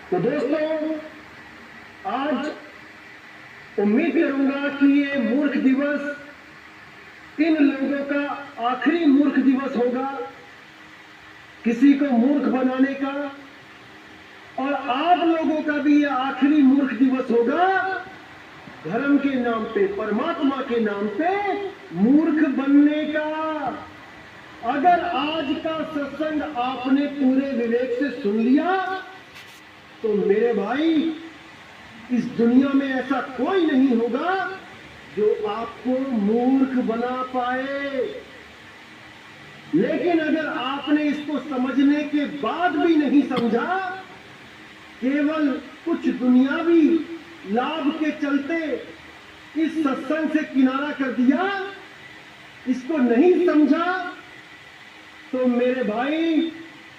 तो दोस्तों, आज उम्मीद करूंगा कि ये मूर्ख दिवस इन लोगों का आखिरी मूर्ख दिवस होगा, किसी को मूर्ख बनाने का, और आप लोगों का भी ये आखिरी मूर्ख दिवस होगा धर्म के नाम पे, परमात्मा के नाम पे मूर्ख बनने का। अगर आज का सत्संग आपने पूरे विवेक से सुन लिया तो मेरे भाई, इस दुनिया में ऐसा कोई नहीं होगा जो आपको मूर्ख बना पाए। लेकिन अगर आपने इसको समझने के बाद भी नहीं समझा, केवल कुछ दुनियावी लाभ के चलते इस सत्संग से किनारा कर दिया, इसको नहीं समझा, तो मेरे भाई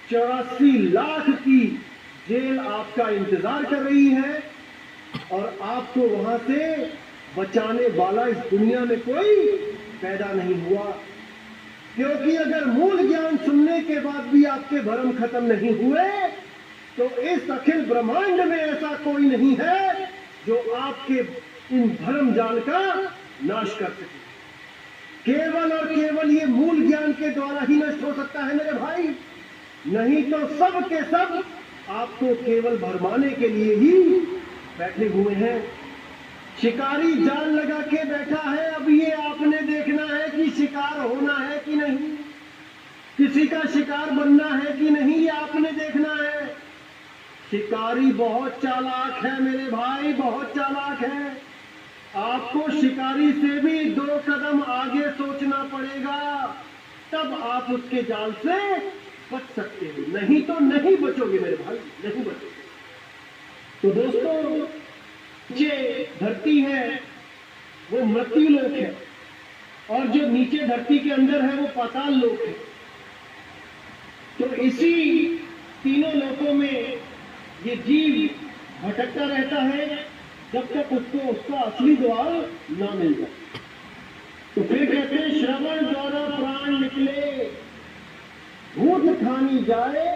84 लाख की जेल आपका इंतजार कर रही है और आपको वहां से बचाने वाला इस दुनिया में कोई पैदा नहीं हुआ। क्योंकि अगर मूल ज्ञान सुनने के बाद भी आपके भ्रम खत्म नहीं हुए तो इस अखिल ब्रह्मांड में ऐसा कोई नहीं है जो आपके इन भ्रम जाल का नाश कर सके। केवल और केवल ये मूल ज्ञान के द्वारा ही नष्ट हो सकता है मेरे भाई, नहीं तो सब के सब आपको केवल भरमाने के लिए ही बैठे हुए हैं। शिकारी जाल लगा के बैठा है, अब ये आपने देखना है कि शिकार होना है कि नहीं, किसी का शिकार बनना है कि नहीं, ये आपने देखना है। शिकारी बहुत चालाक है मेरे भाई, बहुत चालाक है। आपको शिकारी से भी 2 कदम आगे सोचना पड़ेगा, तब आप उसके जाल से बच सकते हो, नहीं तो नहीं बचोगे मेरे भाई, नहीं बचोगे। तो दोस्तों, ये धरती है वो मृत्यु लोक है, और जो नीचे धरती के अंदर है वो पाताल लोक है। तो इसी तीनों लोकों में ये जीव भटकता रहता है जब तक उसको उसका असली द्वार ना मिल जाए। तो फिर कहते हैं, श्रवण द्वारा प्राण निकले, भूत खानी जाए,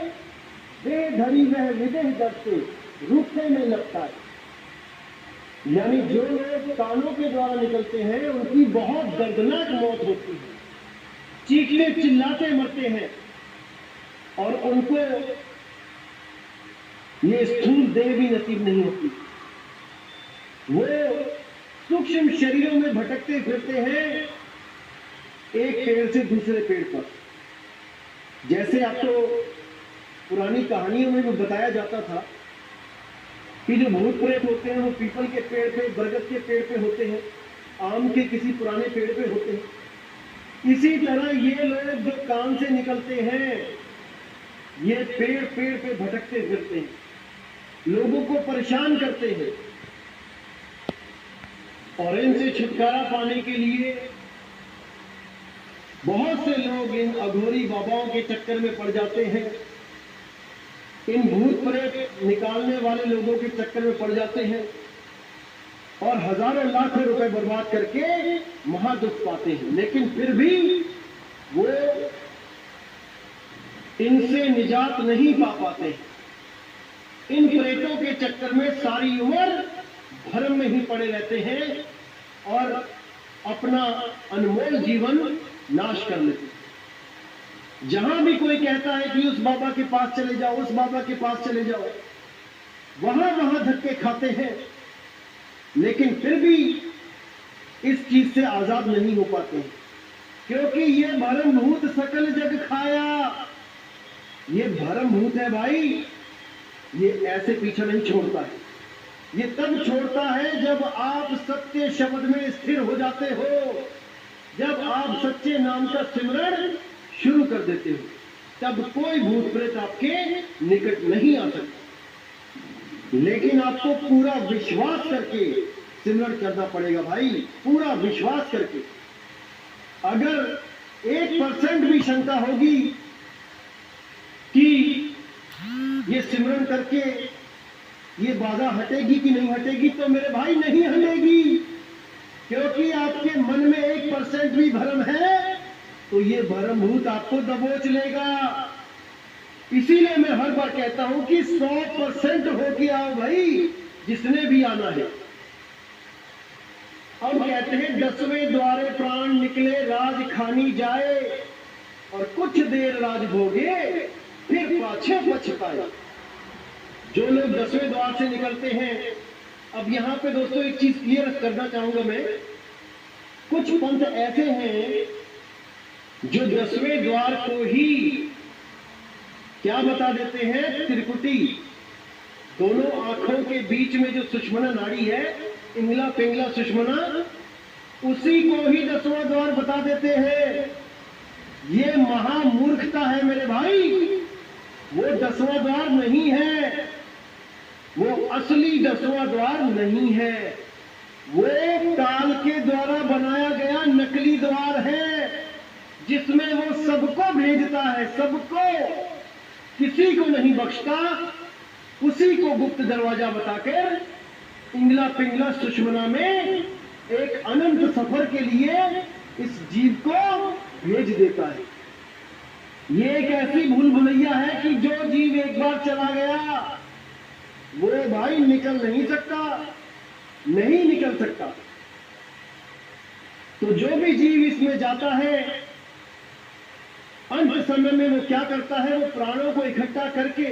दे धरी वह विदेह दर्शे, रूखे में लगता है। यानी जो लोग कानों के द्वारा निकलते हैं उनकी बहुत दर्दनाक मौत होती है, चीखते चिल्लाते मरते हैं, और उनको ये स्थूल देह भी नसीब नहीं होती। वो सूक्ष्म शरीरों में भटकते फिरते हैं एक पेड़ से दूसरे पेड़ पर। जैसे आपको पुरानी कहानियों में भी बताया जाता था कि जो भूत प्रेत होते हैं वो पीपल के पेड़ पे, बरगद के पेड़ पे होते हैं, आम के किसी पुराने पेड़ पे होते हैं। इसी तरह ये लोग जो कान से निकलते हैं, ये पेड़ पेड़ पे भटकते फिरते हैं, लोगों को परेशान करते हैं, और इनसे छुटकारा पाने के लिए बहुत से लोग इन अघोरी बाबाओं के चक्कर में पड़ जाते हैं, इन भूत प्रेत निकालने वाले लोगों के चक्कर में पड़ जाते हैं, और हजारों लाखों रुपए बर्बाद करके महादुख पाते हैं। लेकिन फिर भी वो इनसे निजात नहीं पा पाते। इन प्रेतों के चक्कर में सारी उम्र भ्रम में ही पड़े रहते हैं और अपना अनमोल जीवन नाश कर लेते हैं। जहां भी कोई कहता है कि उस बाबा के पास चले जाओ, उस बाबा के पास चले जाओ, वहां वहां धक्के खाते हैं, लेकिन फिर भी इस चीज से आजाद नहीं हो पाते हैं। क्योंकि ये भरम भूत सकल जग खाया, ये भरम भूत है भाई, ये ऐसे पीछे नहीं छोड़ता है। ये तब छोड़ता है जब आप सत्य शब्द में स्थिर हो जाते हो, जब आप सच्चे नाम का सिमरण शुरू कर देते हो, तब कोई भूत प्रेत आपके निकट नहीं आ सकता। लेकिन आपको पूरा विश्वास करके सिमरण करना पड़ेगा भाई, पूरा विश्वास करके। अगर 1% भी शंका होगी कि ये सिमरण करके ये बाधा हटेगी कि नहीं हटेगी, तो मेरे भाई नहीं हटेगी। क्योंकि आपके मन में 1% भी भ्रम है तो ये भ्रम भूत आपको दबोच लेगा। इसीलिए मैं हर बार कहता हूं कि 100% होके आओ भाई, जिसने भी आना है। हम कहते हैं 10वें द्वारे प्राण निकले राज खानी जाए, और कुछ देर राज भोगे फिर पाछे पछताए। जो लोग 10वें द्वार से निकलते हैं, अब यहां पे दोस्तों एक चीज क्लियर करना चाहूंगा मैं, कुछ पंथ ऐसे हैं जो 10वें द्वार को ही क्या बता देते हैं, त्रिकुटी, दोनों आंखों के बीच में जो सुषुम्ना नाड़ी है, इंगला पिंगला सुषुम्ना, उसी को ही 10वां द्वार बता देते हैं। ये महामूर्खता है मेरे भाई। वो 10वां द्वार नहीं है, वो असली 10वां द्वार नहीं है, वो काल के द्वारा बनाया गया नकली द्वार है, जिसमें वो सबको भेजता है, सबको, किसी को नहीं बख्शता। उसी को गुप्त दरवाजा बताकर इंगला पिंगला सुषुम्ना में एक अनंत सफर के लिए इस जीव को भेज देता है। ये एक ऐसी भूल भुलैया है कि जो जीव एक बार चला गया वो भाई निकल नहीं सकता, नहीं निकल सकता। तो जो भी जीव इसमें जाता है, अंत समय में वो क्या करता है, वो प्राणों को इकट्ठा करके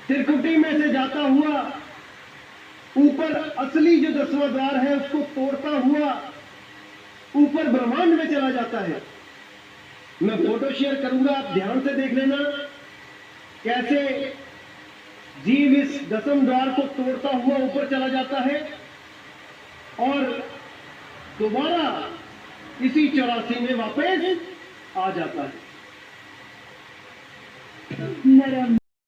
त्रिकुटी में से जाता हुआ ऊपर असली जो 10वां द्वार है उसको तोड़ता हुआ ऊपर ब्रह्मांड में चला जाता है। मैं फोटो शेयर करूंगा, आप ध्यान से देख लेना कैसे जीव इस 10वें द्वार को तोड़ता हुआ ऊपर चला जाता है और दोबारा इसी 84 में वापस आ जाता है।